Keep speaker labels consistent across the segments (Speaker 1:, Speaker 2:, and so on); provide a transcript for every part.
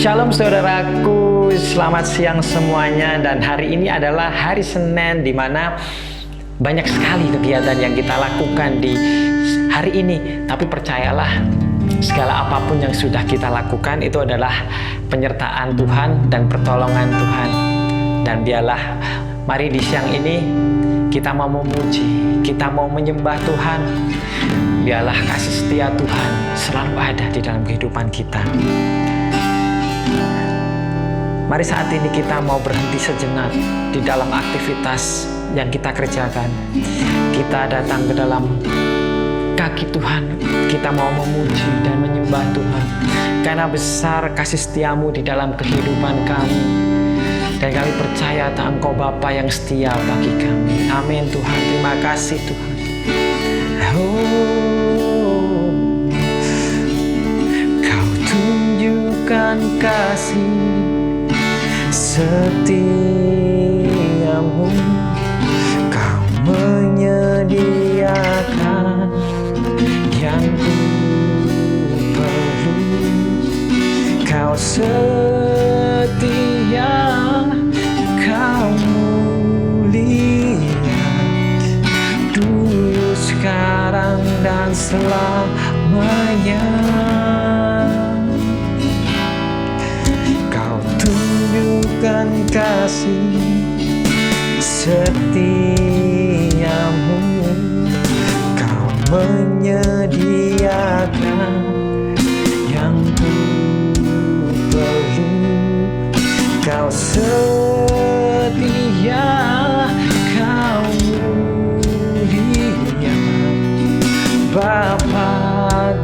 Speaker 1: Shalom saudaraku, selamat siang semuanya. Dan hari ini adalah hari Senin, di mana banyak sekali kegiatan yang kita lakukan di hari ini. Tapi percayalah, segala apapun yang sudah kita lakukan itu adalah penyertaan Tuhan dan pertolongan Tuhan. Dan biarlah, mari di siang ini kita mau memuji, kita mau menyembah Tuhan. Biarlah kasih setia Tuhan selalu ada di dalam kehidupan kita. Mari saat ini kita mau berhenti sejenak di dalam aktivitas yang kita kerjakan. Kita datang ke dalam kaki Tuhan. Kita mau memuji dan menyembah Tuhan. Karena besar kasih setiamu di dalam kehidupan kami. Dan kami percaya Engkau Bapa yang setia bagi kami. Amin Tuhan, terima kasih Tuhan. Kau tunjukkan kasih setiamu, Kau menyediakan yang ku perlu. Kau setia, Kau mulia, dulu, sekarang, dan selamanya. Tunjukkan kasih setiamu, Kau menyediakan yang ku perlu. Kau setia, Kau mulia, Bapa,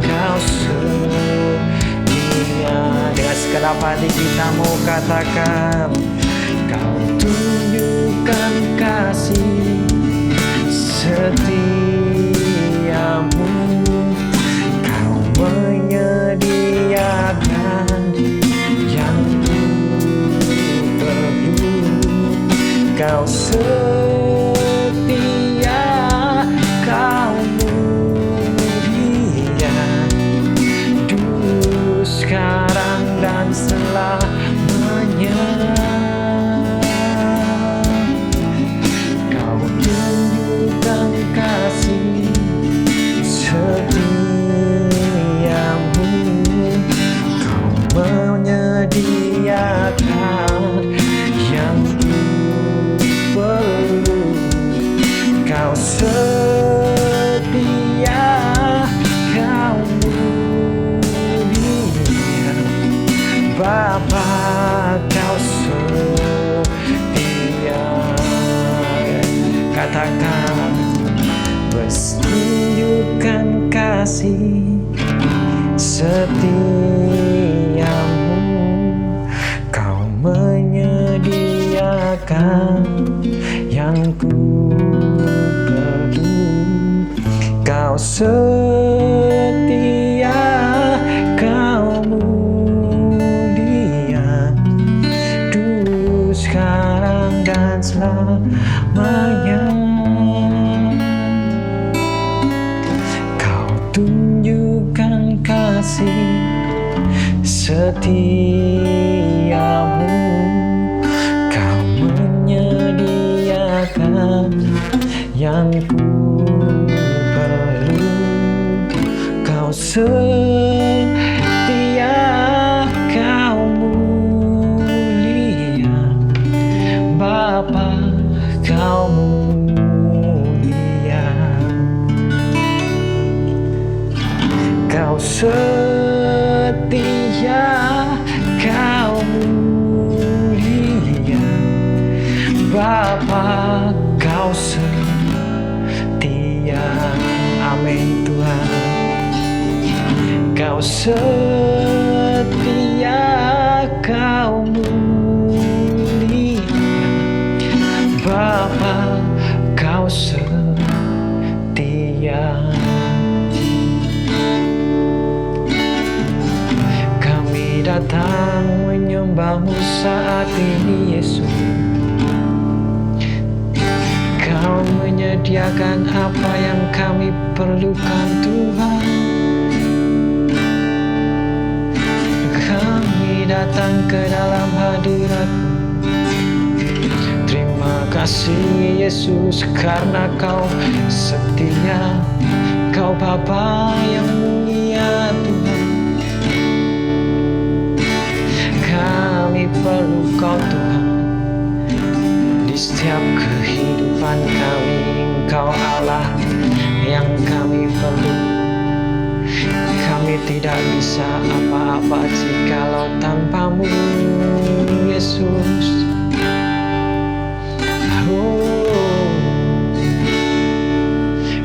Speaker 1: Kau setia. Dengan segenap hati kita mau katakan, Kau tunjukkan kasih setiamu, Kau menyediakan yang ku perlu. Kau setia, Kau mulia, dulu, sekarang, dan selamanya. Kau tunjukkan kasih setiamu, Kau menyediakan yang ku perlu. Kau setia, Kau mulia, Bapa, Kau setia. Katakan, tunjukkan kasih setiamu, Kau menyediakan yang ku perlu. Kau setia, Kau mulia, dulu, sekarang, dan selamanya. Kau tunjukkan kasih setiamu, Kau menyediakan yang ku perlu. Kau setia, Kau mulia, Bapa, Kau mulia. Kau setia, Kau mulia, Bapa, Kau setia. Amin Tuhan. Kau setia, Kau mulia, Bapa, Kau setia. Kami datang menyembah-Mu saat ini Yesus. Kau menyediakan apa yang kami perlukan Tuhan. Kami datang ke dalam hadirat-Mu. Terima kasih Yesus karena Kau setia, Kau Bapa yang mulia Tuhan. Kami perlu Kau Tuhan di setiap kehidupan kami. Engkau Allah yang kami perlu. Kami tidak bisa apa-apa jikalau tanpa-Mu, Yesus.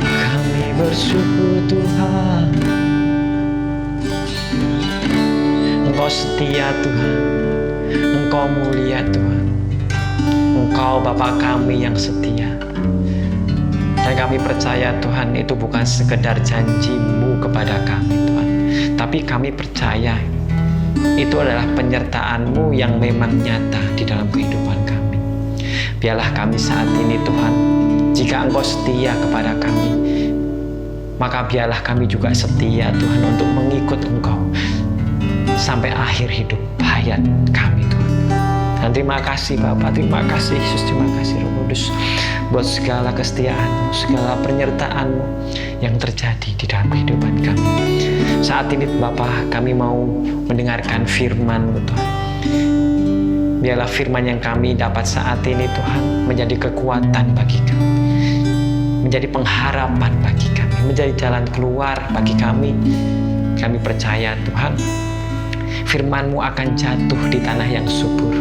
Speaker 1: Kami bersyukur Tuhan, Engkau setia Tuhan, Engkau mulia Tuhan, Engkau Bapa kami yang setia. Dan kami percaya Tuhan itu bukan sekedar janji-Mu kepada kami Tuhan, tapi kami percaya itu adalah penyertaan-Mu yang memang nyata di dalam kehidupan kami. Biarlah kami saat ini Tuhan, jika Engkau setia kepada kami, maka biarlah kami juga setia Tuhan untuk mengikut Engkau sampai akhir hidup hayat kami Tuhan. Dan terima kasih Bapa, terima kasih Yesus, terima kasih Roh Kudus buat segala kesetiaan-Mu, segala penyertaan-Mu yang terjadi di dalam kehidupan kami. Saat ini Bapa, kami mau mendengarkan firman-Mu Tuhan. Biarlah firman yang kami dapat saat ini Tuhan menjadi kekuatan bagi kami, menjadi pengharapan bagi kami, menjadi jalan keluar bagi kami. Kami percaya Tuhan, firman-Mu akan jatuh di tanah yang subur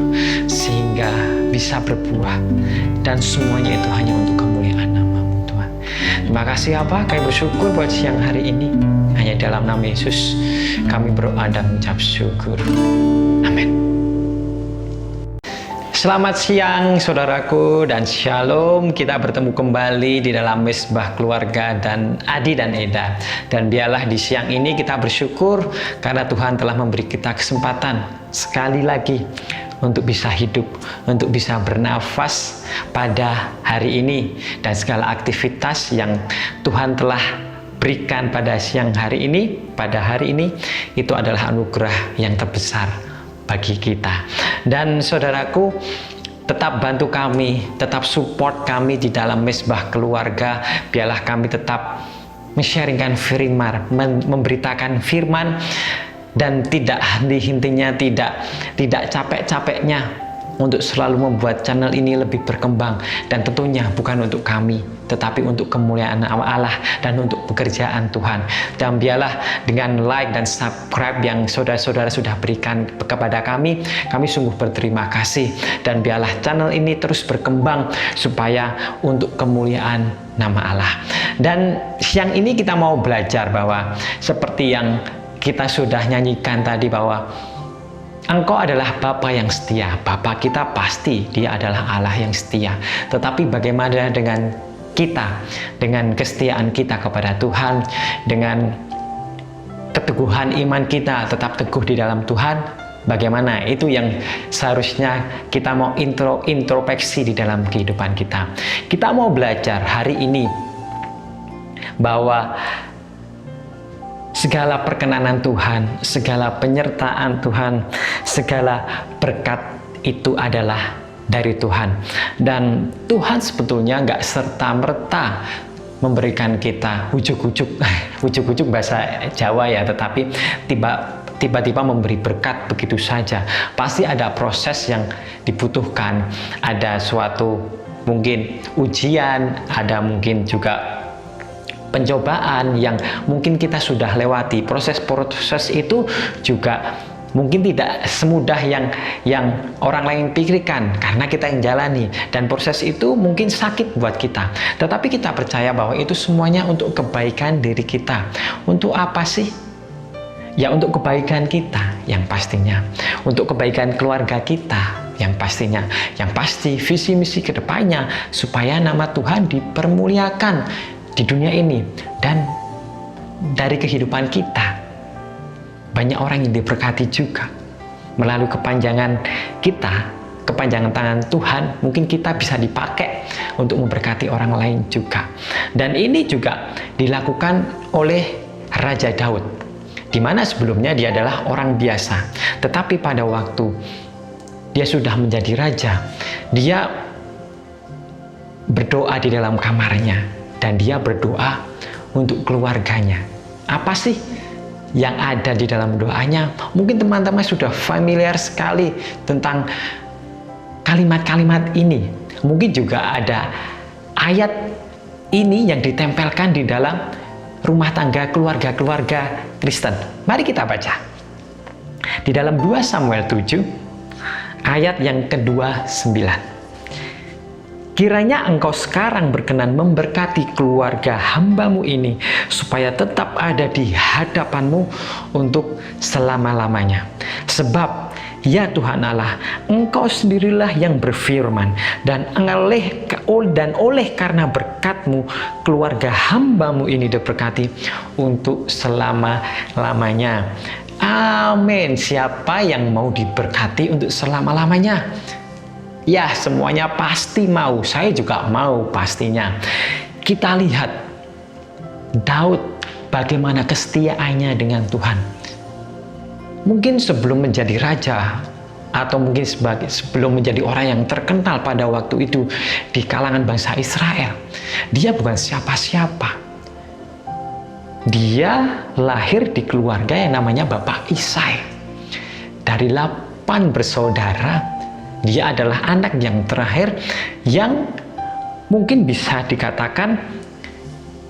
Speaker 1: sehingga bisa berbuah, dan semuanya itu hanya untuk kemuliaan nama-Mu Tuhan. Terima kasih Bapa, kami bersyukur buat siang hari ini. Hanya dalam nama Yesus kami berdoa dan mengucap syukur. Amin. Selamat siang saudaraku dan shalom. Kita bertemu kembali di dalam Mesbah Keluarga dan Adi dan Eda. Dan biarlah di siang ini kita bersyukur karena Tuhan telah memberi kita kesempatan sekali lagi untuk bisa hidup, untuk bisa bernafas pada hari ini. Dan segala aktivitas yang Tuhan telah berikan pada siang hari ini, pada hari ini, itu adalah anugerah yang terbesar bagi kita. Dan saudaraku, tetap bantu kami, tetap support kami di dalam Mesbah Keluarga. Biarlah kami tetap men-sharingkan firman, memberitakan firman, dan tidak henti-hentinya, tidak capek-capeknya untuk selalu membuat channel ini lebih berkembang. Dan tentunya bukan untuk kami, tetapi untuk kemuliaan Allah dan untuk pekerjaan Tuhan. Dan biarlah dengan like dan subscribe yang saudara-saudara sudah berikan kepada kami sungguh berterima kasih. Dan biarlah channel ini terus berkembang supaya untuk kemuliaan nama Allah. Dan siang ini kita mau belajar bahwa seperti yang kita sudah nyanyikan tadi, bahwa Engkau adalah Bapa yang setia. Bapa kita pasti Dia adalah Allah yang setia. Tetapi bagaimana dengan kita, dengan kesetiaan kita kepada Tuhan, dengan keteguhan iman kita tetap teguh di dalam Tuhan? Bagaimana? Itu yang seharusnya kita mau introspeksi di dalam kehidupan kita. Kita mau belajar hari ini bahwa segala perkenanan Tuhan, segala penyertaan Tuhan, segala berkat itu adalah dari Tuhan. Dan Tuhan sebetulnya nggak serta-merta memberikan kita ujuk-ujuk bahasa Jawa ya, tetapi tiba-tiba memberi berkat begitu saja. Pasti ada proses yang dibutuhkan, ada suatu mungkin ujian, ada mungkin juga pencobaan yang mungkin kita sudah lewati. Proses-proses itu juga mungkin tidak semudah yang orang lain pikirkan karena kita yang jalani, dan proses itu mungkin sakit buat kita. Tetapi kita percaya bahwa itu semuanya untuk kebaikan diri kita. Untuk apa sih? Ya untuk kebaikan kita yang pastinya, untuk kebaikan keluarga kita yang pastinya, yang pasti visi misi kedepannya supaya nama Tuhan dipermuliakan di dunia ini. Dan dari kehidupan kita banyak orang yang diberkati juga melalui kepanjangan kita, kepanjangan tangan Tuhan. Mungkin kita bisa dipakai untuk memberkati orang lain juga. Dan ini juga dilakukan oleh Raja Daud. di mana sebelumnya dia adalah orang biasa. Tetapi pada waktu dia sudah menjadi raja, dia berdoa di dalam kamarnya dan dia berdoa untuk keluarganya. Apa sih yang ada di dalam doanya? Mungkin teman-teman sudah familiar sekali tentang kalimat-kalimat ini. Mungkin juga ada ayat ini yang ditempelkan di dalam rumah tangga keluarga-keluarga Kristen. Mari kita baca. Di dalam 2 Samuel 7 ayat yang ke-29. Kiranya engkau sekarang berkenan memberkati keluarga hambamu ini, supaya tetap ada di hadapanmu untuk selama-lamanya. Sebab, ya Tuhan Allah, engkau sendirilah yang berfirman, dan oleh karena berkat-Mu, keluarga hambamu ini diberkati untuk selama-lamanya. Amin. Siapa yang mau diberkati untuk selama-lamanya? Ya, semuanya pasti mau. Saya juga mau pastinya. Kita lihat Daud bagaimana kesetiaannya dengan Tuhan. Mungkin sebelum menjadi raja, atau mungkin sebelum menjadi orang yang terkenal pada waktu itu di kalangan bangsa Israel, dia bukan siapa-siapa. Dia lahir di keluarga yang namanya Bapak Isai. Dari 8 bersaudara, dia adalah anak yang terakhir yang mungkin bisa dikatakan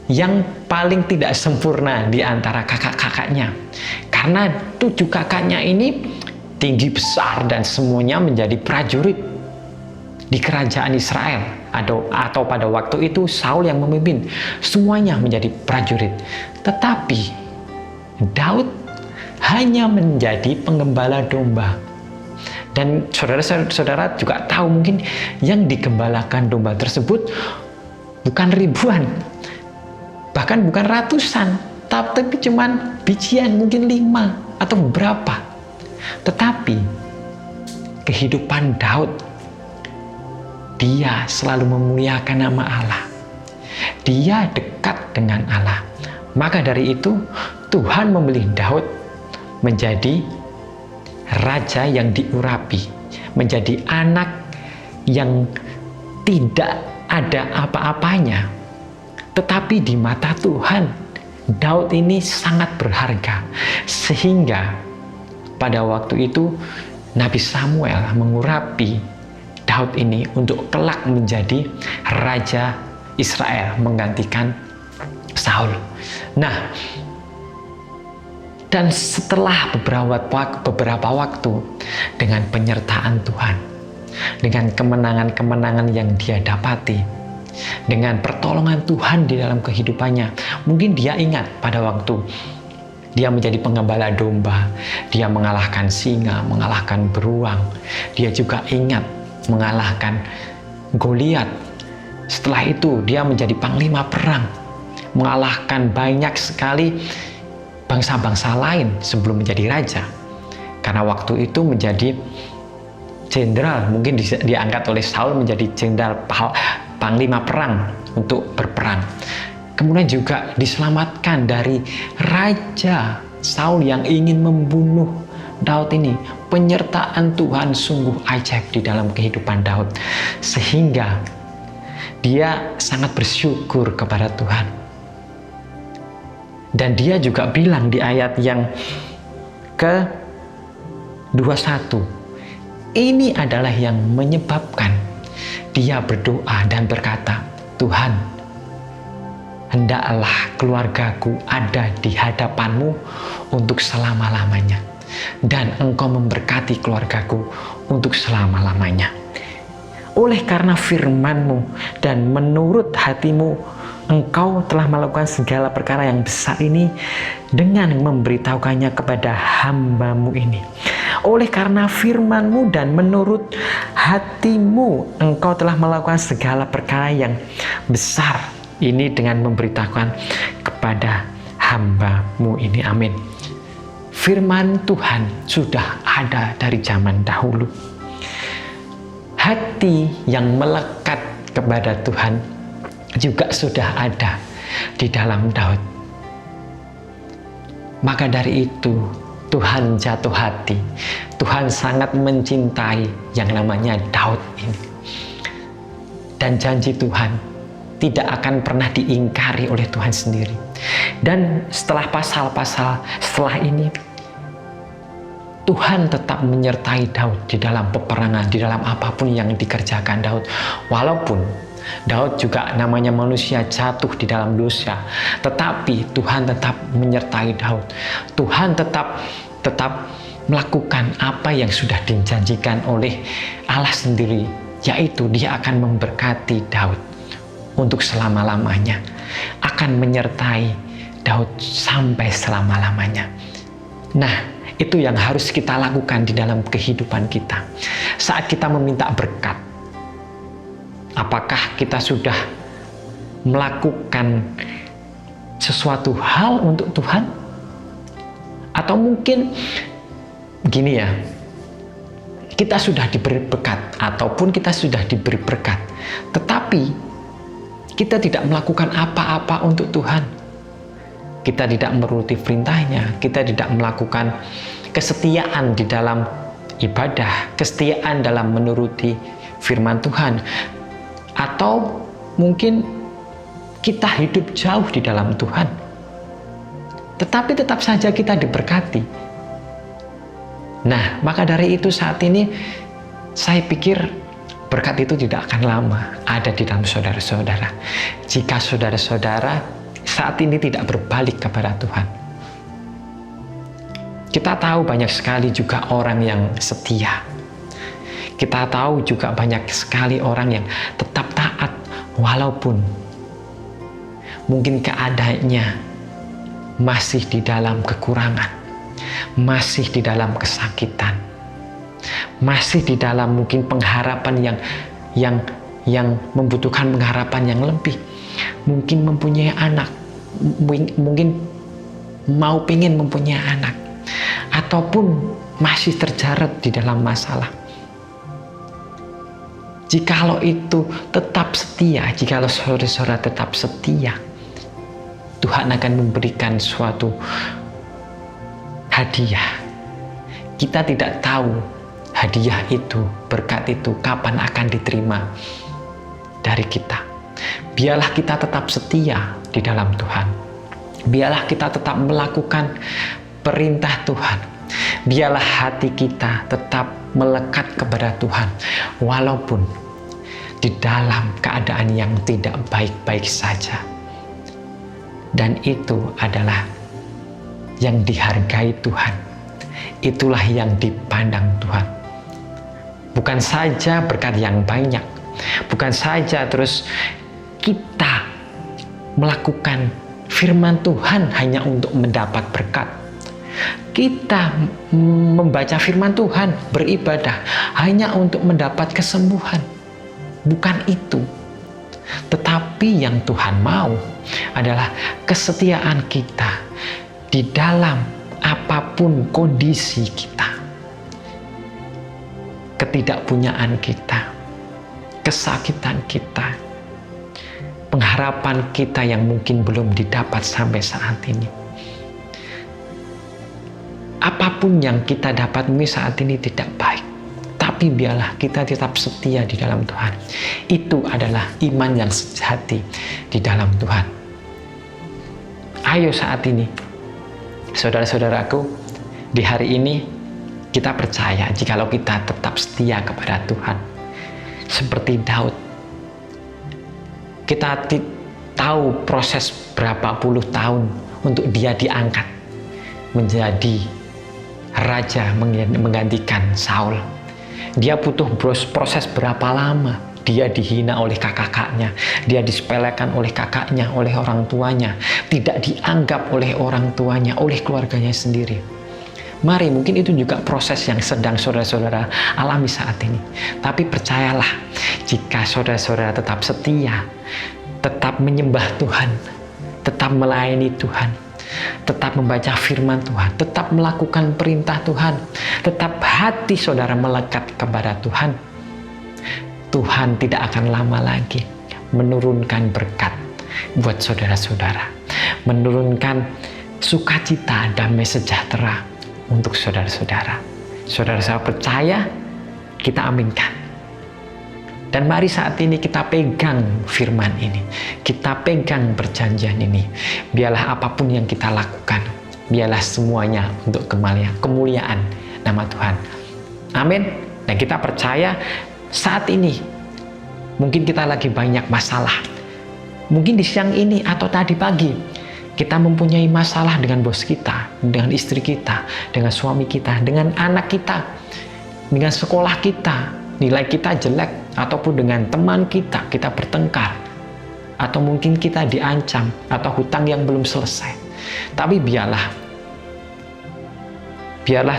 Speaker 1: yang paling tidak sempurna di antara kakak-kakaknya. Karena 7 kakaknya ini tinggi besar dan semuanya menjadi prajurit di kerajaan Israel. Atau pada waktu itu Saul yang memimpin. Semuanya menjadi prajurit. Tetapi Daud hanya menjadi penggembala domba. Dan saudara-saudara juga tahu mungkin yang digembalakan domba tersebut bukan ribuan, bahkan bukan ratusan, tapi cuman bijian, mungkin 5 atau berapa. Tetapi kehidupan Daud, dia selalu memuliakan nama Allah. Dia dekat dengan Allah. Maka dari itu Tuhan memilih Daud menjadi raja yang diurapi, menjadi anak yang tidak ada apa-apanya, tetapi di mata Tuhan Daud ini sangat berharga, sehingga pada waktu itu Nabi Samuel mengurapi Daud ini untuk kelak menjadi raja Israel menggantikan Saul. Nah, dan setelah beberapa waktu dengan penyertaan Tuhan, dengan kemenangan-kemenangan yang dia dapati, dengan pertolongan Tuhan di dalam kehidupannya, mungkin dia ingat pada waktu dia menjadi penggembala domba, dia mengalahkan singa, mengalahkan beruang. Dia juga ingat mengalahkan Goliat. Setelah itu dia menjadi panglima perang, mengalahkan banyak sekali bangsa-bangsa lain sebelum menjadi raja. Karena waktu itu menjadi jenderal, mungkin diangkat oleh Saul menjadi jenderal panglima perang untuk berperang. Kemudian juga diselamatkan dari raja Saul yang ingin membunuh Daud ini. Penyertaan Tuhan sungguh ajaib di dalam kehidupan Daud, sehingga dia sangat bersyukur kepada Tuhan. Dan dia juga bilang di ayat yang ke-21, ini adalah yang menyebabkan dia berdoa dan berkata, Tuhan, hendaklah keluargaku ada di hadapan-Mu untuk selama-lamanya, dan Engkau memberkati keluargaku untuk selama-lamanya. Oleh karena firman-Mu dan menurut hati-Mu, Engkau telah melakukan segala perkara yang besar ini dengan memberitahukannya kepada hamba-Mu ini. Oleh karena firman-Mu dan menurut hati-Mu, Engkau telah melakukan segala perkara yang besar ini dengan memberitahukan kepada hamba-Mu ini. Amin. Firman Tuhan sudah ada dari zaman dahulu. Hati yang melekat kepada Tuhan juga sudah ada di dalam Daud. Maka dari itu Tuhan jatuh hati. Tuhan sangat mencintai yang namanya Daud ini. Dan janji Tuhan tidak akan pernah diingkari oleh Tuhan sendiri. Dan setelah pasal-pasal setelah ini, Tuhan tetap menyertai Daud di dalam peperangan, di dalam apapun yang dikerjakan Daud. Walaupun Daud juga namanya manusia jatuh di dalam dosa, tetapi Tuhan tetap menyertai Daud. Tuhan tetap melakukan apa yang sudah dijanjikan oleh Allah sendiri, yaitu Dia akan memberkati Daud untuk selama-lamanya, akan menyertai Daud sampai selama-lamanya. Nah, itu yang harus kita lakukan di dalam kehidupan kita. Saat kita meminta berkat, apakah kita sudah melakukan sesuatu hal untuk Tuhan? Atau mungkin gini ya, kita sudah diberi berkat, ataupun kita sudah diberi berkat, tetapi kita tidak melakukan apa-apa untuk Tuhan. Kita tidak menuruti perintahnya, kita tidak melakukan kesetiaan di dalam ibadah, kesetiaan dalam menuruti firman Tuhan. Atau mungkin kita hidup jauh di dalam Tuhan, tetapi tetap saja kita diberkati. Nah, maka dari itu saat ini saya pikir berkat itu tidak akan lama ada di dalam saudara-saudara. Jika saudara-saudara saat ini tidak berbalik kepada Tuhan. Kita tahu banyak sekali juga orang yang setia. Kita tahu juga banyak sekali orang yang tetap taat walaupun mungkin keadaannya masih di dalam kekurangan, masih di dalam kesakitan, masih di dalam mungkin pengharapan yang membutuhkan pengharapan yang lebih. Mungkin mempunyai anak, mungkin pengen mempunyai anak, ataupun masih terjarat di dalam masalah. Jikalau itu tetap setia, jikalau saudara-saudara tetap setia, Tuhan akan memberikan suatu hadiah. Kita tidak tahu hadiah itu, berkat itu kapan akan diterima dari kita. Biarlah kita tetap setia di dalam Tuhan. Biarlah kita tetap melakukan perintah Tuhan. Biarlah hati kita tetap melekat kepada Tuhan, walaupun di dalam keadaan yang tidak baik-baik saja. Dan itu adalah yang dihargai Tuhan. Itulah yang dipandang Tuhan. Bukan saja berkat yang banyak, bukan saja terus kita melakukan firman Tuhan hanya untuk mendapat berkat. Kita membaca firman Tuhan, beribadah hanya untuk mendapat kesembuhan. Bukan itu. Tetapi yang Tuhan mau adalah kesetiaan kita di dalam apapun kondisi kita. Ketidakpunyaan kita, kesakitan kita, pengharapan kita yang mungkin belum didapat sampai saat ini. Apapun yang kita dapat mungkin saat ini tidak baik, tapi biarlah kita tetap setia di dalam Tuhan. Itu adalah iman yang sejati di dalam Tuhan. Ayo saat ini, saudara-saudaraku, di hari ini kita percaya jikalau kita tetap setia kepada Tuhan. Seperti Daud, kita tahu proses berapa puluh tahun untuk dia diangkat menjadi raja menggantikan Saul. Dia butuh proses berapa lama. Dia dihina oleh kakaknya, dia disepelekan oleh kakaknya, oleh orang tuanya, tidak dianggap oleh orang tuanya, oleh keluarganya sendiri. Mari, mungkin itu juga proses yang sedang saudara-saudara alami saat ini. Tapi percayalah, jika saudara-saudara tetap setia, tetap menyembah Tuhan, tetap melayani Tuhan, tetap membaca firman Tuhan, tetap melakukan perintah Tuhan, tetap hati saudara melekat kepada Tuhan, Tuhan tidak akan lama lagi menurunkan berkat buat saudara-saudara, menurunkan sukacita, damai sejahtera untuk saudara-saudara. Saudara-saudara percaya, kita aminkan. Dan mari saat ini kita pegang firman ini. Kita pegang perjanjian ini. Biarlah apapun yang kita lakukan, biarlah semuanya untuk kemuliaan nama Tuhan. Amin. Dan kita percaya saat ini, mungkin kita lagi banyak masalah. Mungkin di siang ini atau tadi pagi, kita mempunyai masalah dengan bos kita, dengan istri kita, dengan suami kita, dengan anak kita, dengan sekolah kita, nilai kita jelek, ataupun dengan teman kita bertengkar, atau mungkin kita diancam, atau hutang yang belum selesai. Tapi biarlah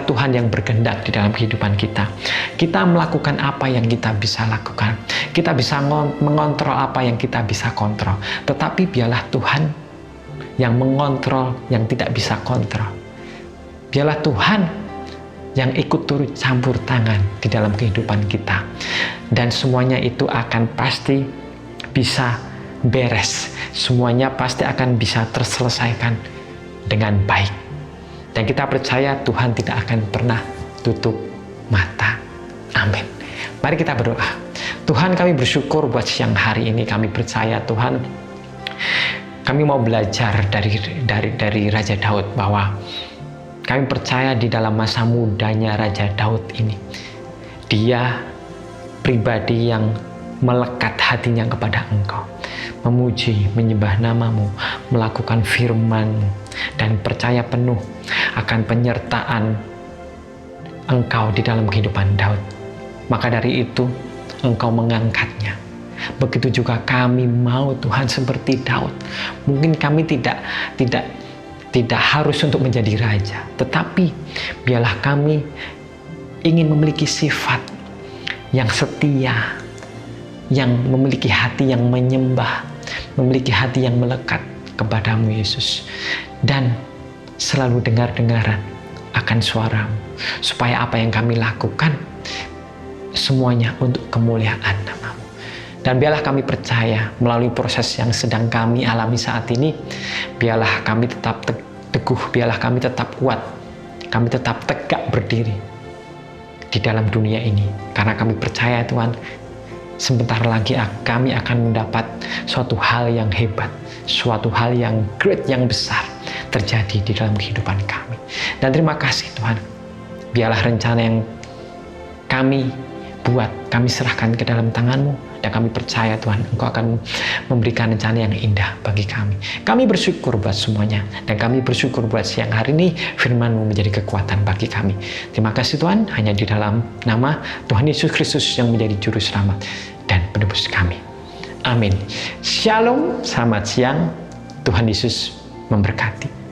Speaker 1: Tuhan yang berkehendak di dalam kehidupan kita. Kita melakukan apa yang kita bisa lakukan. Kita bisa mengontrol apa yang kita bisa kontrol. Tetapi biarlah Tuhan yang mengontrol yang tidak bisa kontrol. Biarlah Tuhan yang ikut turut campur tangan di dalam kehidupan kita. Dan semuanya itu akan pasti bisa beres. Semuanya pasti akan bisa terselesaikan dengan baik. Dan kita percaya Tuhan tidak akan pernah tutup mata. Amin. Mari kita berdoa. Tuhan, kami bersyukur buat siang hari ini. Kami percaya Tuhan, kami mau belajar dari Raja Daud, bahwa kami percaya di dalam masa mudanya Raja Daud ini, dia pribadi yang melekat hatinya kepada Engkau, memuji, menyembah nama-Mu, melakukan firman-Mu, dan percaya penuh akan penyertaan Engkau di dalam kehidupan Daud. Maka dari itu Engkau mengangkatnya. Begitu juga kami mau Tuhan seperti Daud. Mungkin kami tidak harus untuk menjadi raja, tetapi biarlah kami ingin memiliki sifat yang setia, yang memiliki hati yang menyembah, memiliki hati yang melekat kepadamu Yesus, dan selalu dengar-dengaran akan suara-Mu, supaya apa yang kami lakukan semuanya untuk kemuliaan nama-Mu. Dan biarlah kami percaya melalui proses yang sedang kami alami saat ini, biarlah kami tetap teguh, biarlah kami tetap kuat, kami tetap tegak berdiri di dalam dunia ini. Karena kami percaya Tuhan, sebentar lagi kami akan mendapat suatu hal yang hebat, suatu hal yang great, yang besar terjadi di dalam kehidupan kami. Dan terima kasih Tuhan, biarlah rencana yang kami buat, kami serahkan ke dalam tangan-Mu. Dan kami percaya Tuhan, Engkau akan memberikan rencana yang indah bagi kami. Kami bersyukur buat semuanya. Dan kami bersyukur buat siang hari ini firman-Mu menjadi kekuatan bagi kami. Terima kasih Tuhan, hanya di dalam nama Tuhan Yesus Kristus yang menjadi juru selamat dan penebus kami. Amin. Shalom, selamat siang. Tuhan Yesus memberkati.